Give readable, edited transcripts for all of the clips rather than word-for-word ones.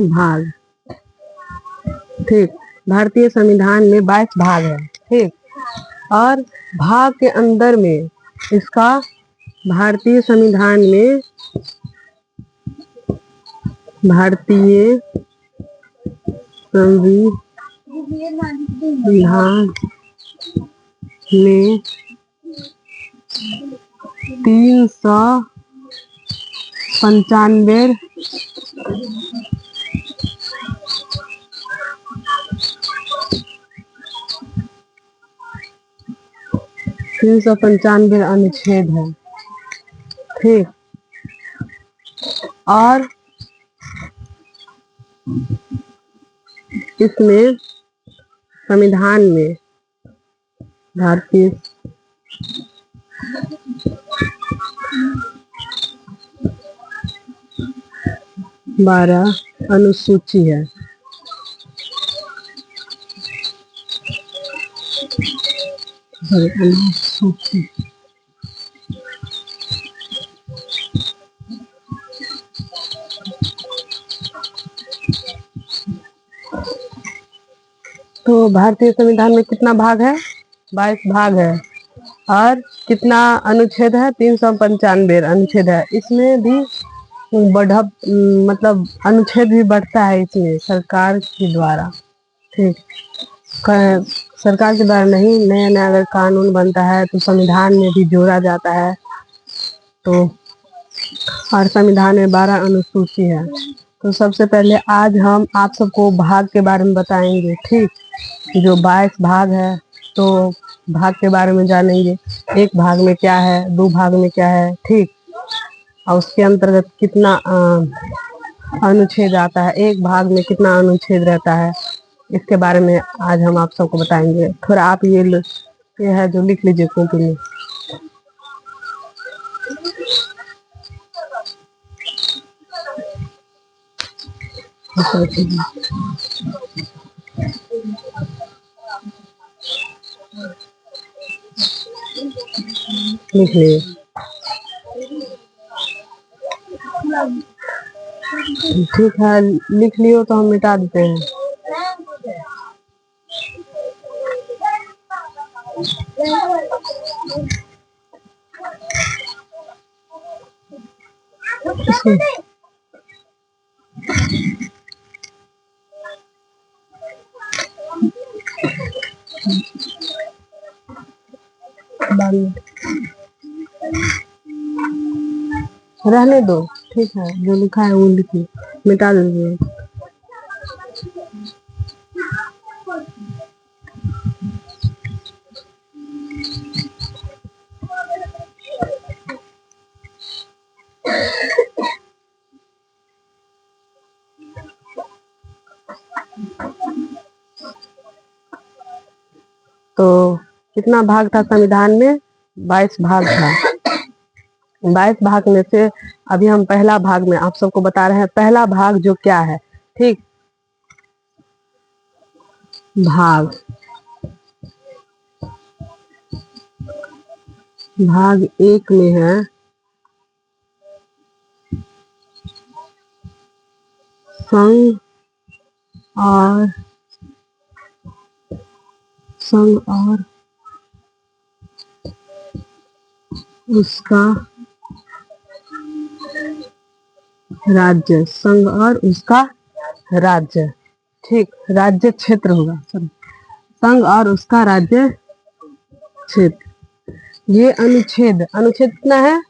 भाग। ठीक। भारतीय संविधान में 22 भाग है। ठीक। और भाग के अंदर में इसका भारतीय संविधान में भारतीय संविधान में 395 अनुच्छेद है। ठीक। और इसमें संविधान में भारतीय 12 अनुसूची है। अनुसूची। तो भारतीय संविधान में कितना भाग है? 22 भाग है। और कितना अनुच्छेद है? 395 अनुच्छेद है। इसमें भी मतलब अनुच्छेद भी बढ़ता है इसमें सरकार के द्वारा। ठीक। सरकार के द्वारा नहीं, नया नया अगर कानून बनता है तो संविधान में भी जोड़ा जाता है। तो और संविधान में 12 अनुसूची है। तो सबसे पहले आज हम आप सबको भाग के बारे में बताएंगे। ठीक। जो 22 भाग है तो भाग के बारे में जानेंगे। एक भाग में क्या है, दो भाग में क्या है। ठीक। और उसके अंतर्गत कितना अनुच्छेद आता है, एक भाग में कितना अनुच्छेद रहता है, इसके बारे में आज हम आप सबको बताएंगे। थोड़ा आप ये है जो लिख लीजिए कॉपी में। लिख लिए? ठीक है, लिख लियो तो हम मिटा देते हैं। रहने दो। ठीक है, जो लिखा है वो लिखिए, मिटा दीजिए। तो कितना भाग था संविधान में? 22 भाग था। 22 भाग में से अभी हम पहला भाग में आप सबको बता रहे हैं। पहला भाग जो क्या है? ठीक। भाग भाग 1 में है संघ और उसका राज्य। संघ और उसका राज्य। ठीक। राज्य क्षेत्र होगा, सॉरी, संघ और उसका राज्य क्षेत्र। ये अनुच्छेद कितना है?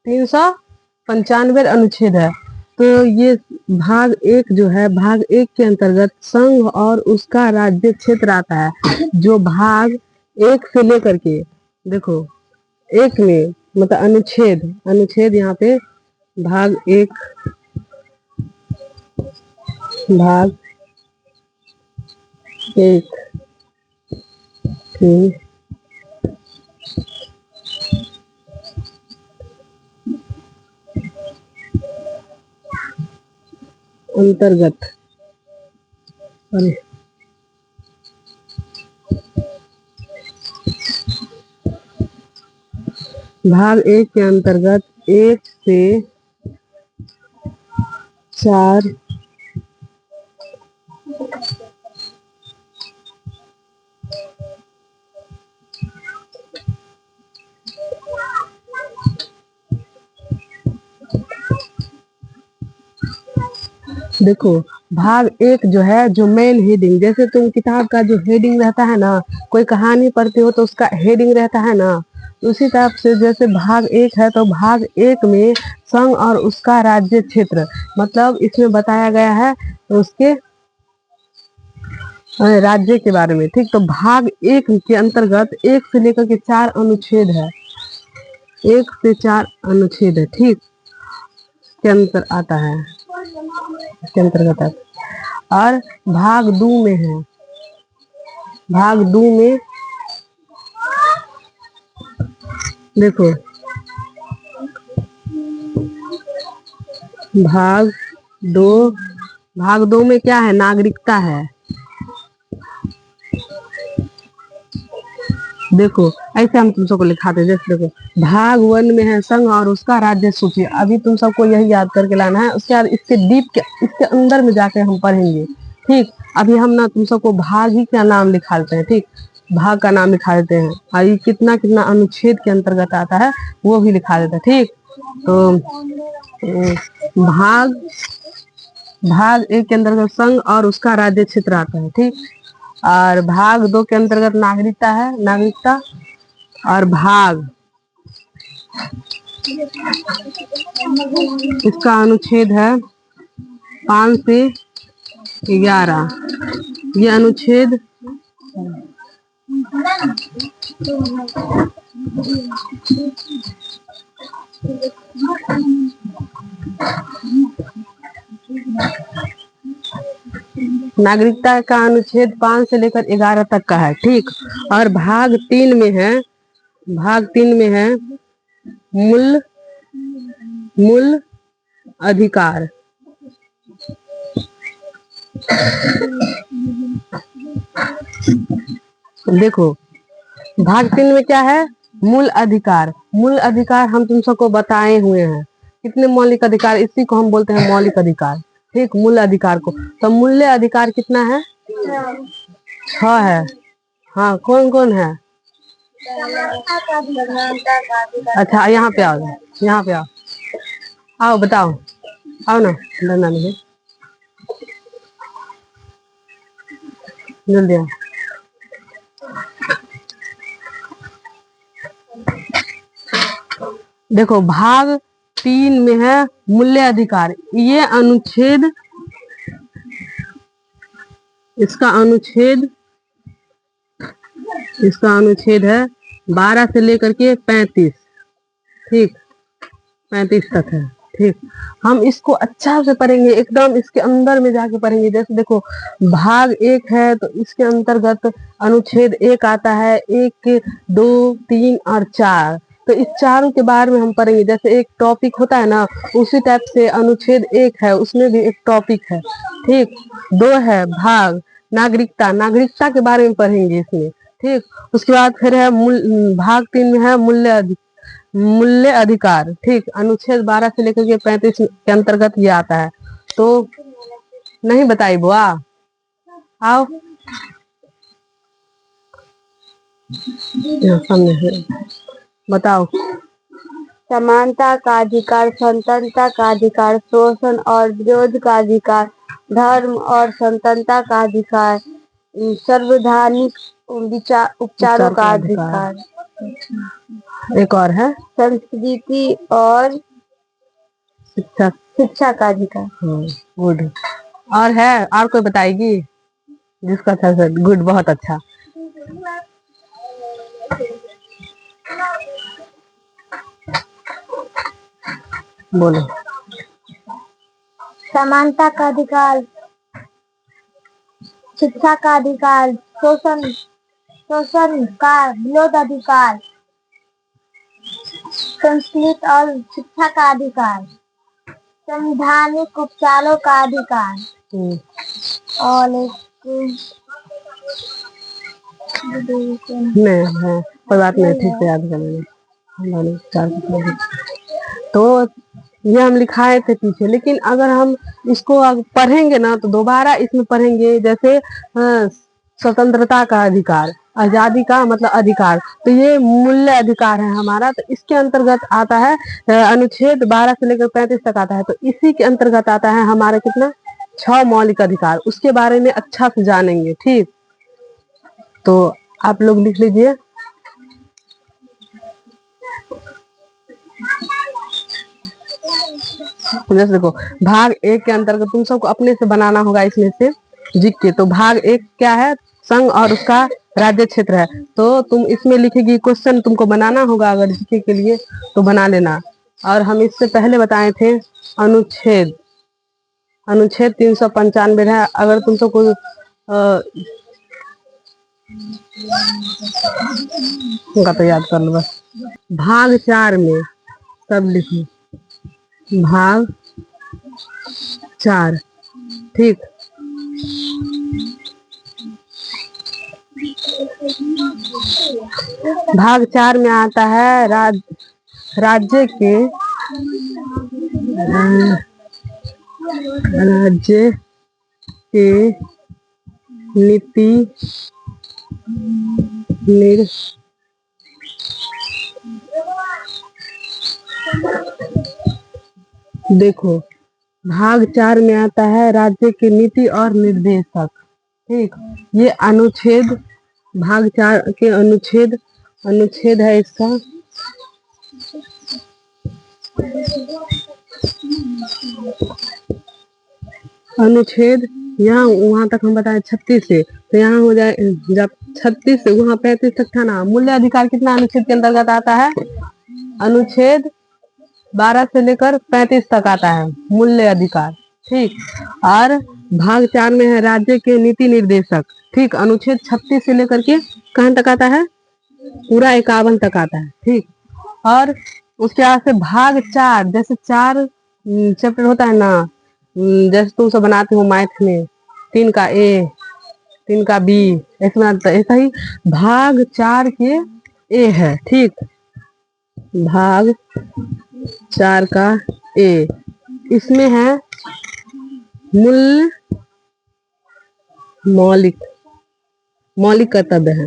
395 अनुच्छेद है। तो ये भाग 1 जो है, भाग 1 के अंतर्गत संघ और उसका राज्य क्षेत्र आता है। जो भाग 1 से लेकर के, देखो 1 में मतलब अनुच्छेद यहाँ पे भाग 1, भाग 1 के अंतर्गत, भाग 1 के अंतर्गत 1 से 4 देखो, भाग एक जो है, जो मेन हेडिंग, जैसे तुम किताब का जो हेडिंग रहता है ना, कोई कहानी पढ़ते हो तो उसका हेडिंग रहता है ना, उसी टाइप से जैसे भाग एक है तो भाग एक में संघ और उसका राज्य क्षेत्र, मतलब इसमें बताया गया है उसके राज्य के बारे में। ठीक, तो भाग एक के अंतर्गत 1 से लेकर के 4 अनुच्छेद है, 1 से 4 अनुच्छेद है। ठीक, के अंतर आता है, इसके अंतर्गत आता है। और भाग दो में है, भाग दो में देखो, भाग दो, भाग दो में क्या है, नागरिकता है। देखो, ऐसे हम तुम सबको लिखाते हैं, जैसे देखो, भाग वन में है संघ और उसका राज्य सूची, अभी तुम सबको यही याद करके लाना है, उसके बाद इसके डीप के, इसके अंदर में जाके हम पढ़ेंगे। ठीक, अभी हम ना तुम सबको भाग ही का नाम लिखा देते हैं। ठीक, भाग का नाम लिखा देते हैं, और ये कितना कितना अनुच्छेद के अंतर्गत आता है वो भी लिखा देते हैं। ठीक, तो भाग भाग एक के अंतर्गत संघ और उसका राज्य क्षेत्र आता है। ठीक, और भाग दो के अंतर्गत नागरिकता है, नागरिकता। और भाग इसका अनुच्छेद है 5 से 11, ये अनुच्छेद नागरिकता का अनुच्छेद 5 से लेकर 11 तक का है। ठीक, और भाग 3 में है, भाग 3 में है मूल मूल अधिकार। देखो, भाग 3 में क्या है, मूल अधिकार। मूल अधिकार हम तुम सबको बताए हुए हैं, कितने मौलिक अधिकार, इसी को हम बोलते हैं मौलिक अधिकार। ठीक, मूल अधिकार को, तो मूल्य अधिकार कितना है, 6 है। हाँ, कौन कौन है, अच्छा यहाँ पे आओ, यहाँ पे आओ, आओ बताओ, आओ ना, डरना नहीं, जल्दी आओ। देखो, भाग 3 में है मूल्य अधिकार, ये अनुच्छेद, इसका अनुच्छेद, इसका अनुच्छेद है 12 से लेकर के 35। ठीक, 35 तक है। ठीक, हम इसको अच्छा से पढ़ेंगे, एकदम इसके अंदर में जाके पढ़ेंगे। जैसे देखो, भाग एक है तो इसके अंतर्गत अनुच्छेद 1 आता है, 1, 2, 3 और 4, तो इस चारों के बारे में हम पढ़ेंगे। जैसे एक टॉपिक होता है ना, उसी टाइप से अनुच्छेद 1 है, उसमें भी एक टॉपिक है। ठीक, 2 है भाग नागरिकता, नागरिकता के बारे में पढ़ेंगे इसमें। ठीक, उसके बाद फिर है भाग 3 में है मूल्य अधिकार। ठीक, अनुच्छेद 12 से लेकर के 35 के अंतर्गत ये आता है। तो नहीं बताई बुआ, आओ सामने है, बताओ। समानता का अधिकार, स्वतंत्रता का अधिकार, शोषण और विरोध का अधिकार, धर्म और स्वतंत्रता का अधिकार, संवैधानिक उपचारों का अधिकार, एक और है संस्कृति और शिक्षा का अधिकार। गुड, और है, और कोई बताएगी जिसका अच्छा से, गुड, बहुत अच्छा। बोलो। समानता का अधिकार, शिक्षा का अधिकार, शोषण का विरोध अधिकार, संस्कृत और शिक्षा का अधिकार, संवैधानिक उपचारों का अधिकार, और नहीं है, कोई बात नहीं, ठीक से याद कर लेना। तो ये हम लिखाए थे पीछे, लेकिन अगर हम इसको पढ़ेंगे ना तो दोबारा इसमें पढ़ेंगे। जैसे स्वतंत्रता का अधिकार, आजादी का मतलब अधिकार, तो ये मूल्य अधिकार है हमारा, तो इसके अंतर्गत आता है अनुच्छेद 12 से लेकर 35 तक आता है, तो इसी के अंतर्गत आता है हमारा कितना, 6 मौलिक अधिकार, उसके बारे में अच्छा से जानेंगे। ठीक, तो आप लोग लिख लीजिए। जैसे देखो, भाग 1 के अंतर्गत तुम सबको अपने से बनाना होगा इसमें से जीत के। तो भाग 1 क्या है? संघ और उसका राज्य क्षेत्र है। तो तुम इसमें लिखेगी, क्वेश्चन तुमको बनाना होगा, अगर जीके के लिए तो बना लेना। और हम इससे पहले बताए थे अनुच्छेद, अनुच्छेद 395 है। अगर तुम सबको होगा तो याद कर लो बस। भाग 4 में सब लिखो, भाग 4। ठीक, भाग 4 में आता है राज्य के राज्य के नीति देखो, भाग 4 में आता है राज्य की नीति और निर्देशक। ठीक, ये अनुच्छेद, भाग 4 के अनुच्छेद है इसका अनुच्छेद। यहाँ वहां तक हम बताए 36 से, तो यहाँ हो जाए, जब 36 से वहां 35 तक था ना। मूल्य अधिकार कितना अनुच्छेद के अंतर्गत आता है? अनुच्छेद 12 से लेकर 35 तक आता है मूल्य अधिकार। ठीक, और भाग 4 में है राज्य के नीति निर्देशक। ठीक, अनुच्छेद 36 से लेकर के कहाँ तक आता है? पूरा 51 तक आता है। ठीक, और उसके बाद से भाग 4, जैसे 4 चैप्टर होता है ना, जैसे तुम सब बनाते हो मैथ में, 3 का ए, 3 का बी, ऐसे बनाते, ऐसा ही भाग 4 के ए है। ठीक, भाग 4 का ए, इसमें है मूल मौलिक कर्तव्य है।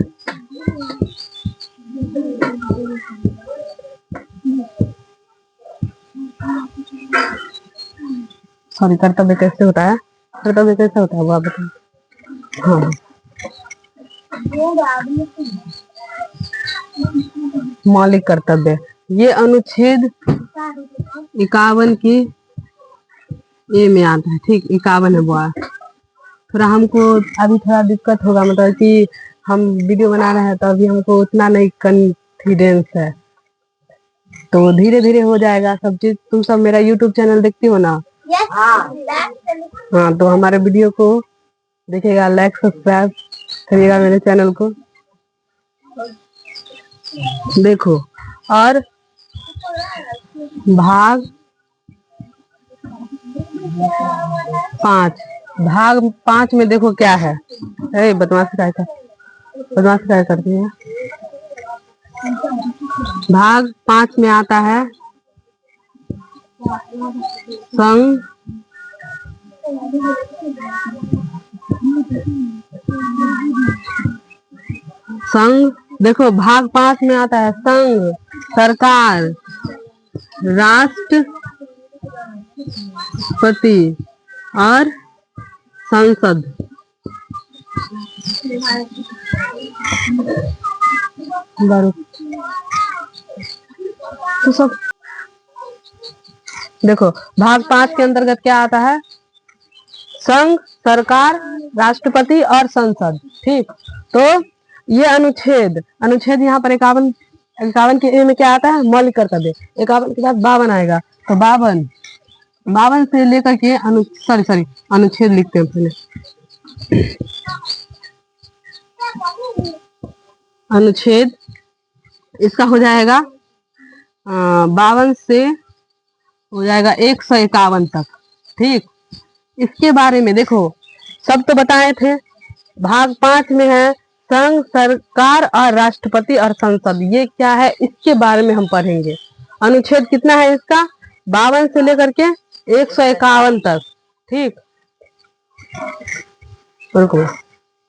सॉरी, कर्तव्य कैसे होता है? कर्तव्य कैसे होता है वो आप बताओ। हाँ, मौलिक कर्तव्य, ये अनुच्छेद 51 की ए में आता है। ठीक, 51 है वो। थोड़ा हमको अभी थोड़ा दिक्कत होगा, मतलब कि हम वीडियो बना रहे हैं तो अभी हमको उतना नहीं कॉन्फिडेंस है, तो धीरे धीरे हो जाएगा सब चीज। तुम सब मेरा यूट्यूब चैनल देखती हो ना? हाँ, तो हमारे वीडियो को देखिएगा, लाइक सब्सक्राइब करिएगा मेरे चैनल को। देखो, और भाग 5, भाग 5 में देखो क्या है। बदमाशी काय करती है? भाग 5 में आता है संघ देखो, भाग 5 में आता है संघ, सरकार, राष्ट्रपति और संसद। तो सब देखो, भाग 5 के अंतर्गत क्या आता है? संघ, सरकार, राष्ट्रपति और संसद। ठीक, तो ये अनुच्छेद यहाँ पर 51 के ए में क्या आता है? मौलिक कर्तव्य। 51 के बाद 52 आएगा, तो 52 से लेकर के अनुच्छेद लिखते हैं पहले। अनुच्छेद इसका हो जाएगा 52 से हो जाएगा 151 तक। ठीक, इसके बारे में देखो, सब तो बताए थे। भाग 5 में है संघ, सरकार और राष्ट्रपति और संसद, ये क्या है इसके बारे में हम पढ़ेंगे। अनुच्छेद कितना है इसका? 52 से लेकर के 151 तक। ठीक, रुको।